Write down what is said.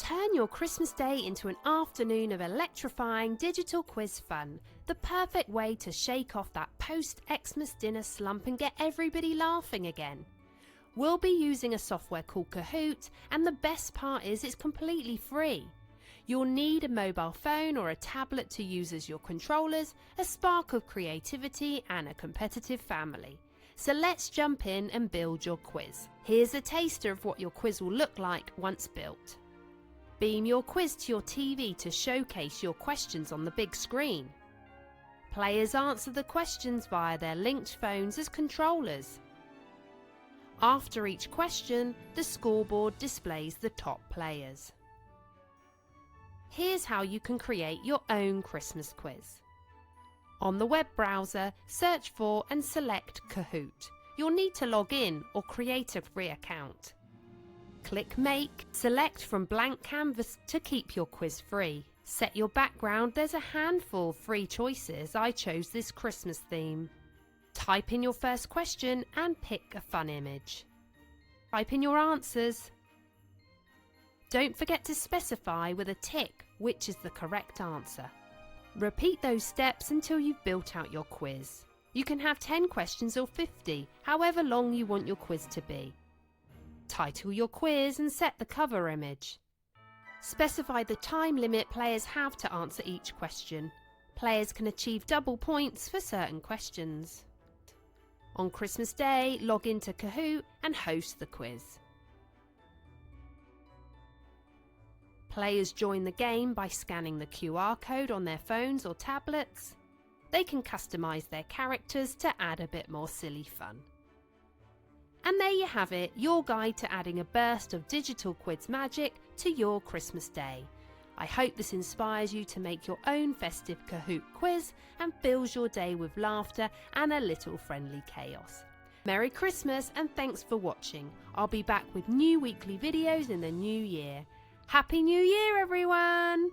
Turn your Christmas day into an afternoon of electrifying digital quiz fun, the perfect way to shake off that post-Xmas dinner slump and get everybody laughing again. We'll be using a software called Kahoot, and the best part is it's completely free. You'll need a mobile phone or a tablet to use as your controllers, a spark of creativity and a competitive family. So let's jump in and build your quiz. Here's a taster of what your quiz will look like once built. Beam your quiz to your TV to showcase your questions on the big screen. Players answer the questions via their linked phones as controllers. After each question, the scoreboard displays the top players. Here's how you can create your own Christmas quiz. On the web browser, search for and select Kahoot. You'll need to log in or create a free account. Click Make, select from blank canvas to keep your quiz free. Set your background, there's a handful of free choices. I chose this Christmas theme. Type in your first question and pick a fun image. Type in your answers. Don't forget to specify with a tick which is the correct answer. Repeat those steps until you've built out your quiz. You can have 10 questions or 50, however long you want your quiz to be. Title your quiz and set the cover image. Specify the time limit players have to answer each question. Players can achieve double points for certain questions. On Christmas Day, log into Kahoot and host the quiz. Players join the game by scanning the QR code on their phones or tablets. They can customise their characters to add a bit more silly fun. And there you have it, your guide to adding a burst of digital quiz magic to your Christmas Day. I hope this inspires you to make your own festive Kahoot quiz and fills your day with laughter and a little friendly chaos. Merry Christmas and thanks for watching. I'll be back with new weekly videos in the new year. Happy New Year, everyone!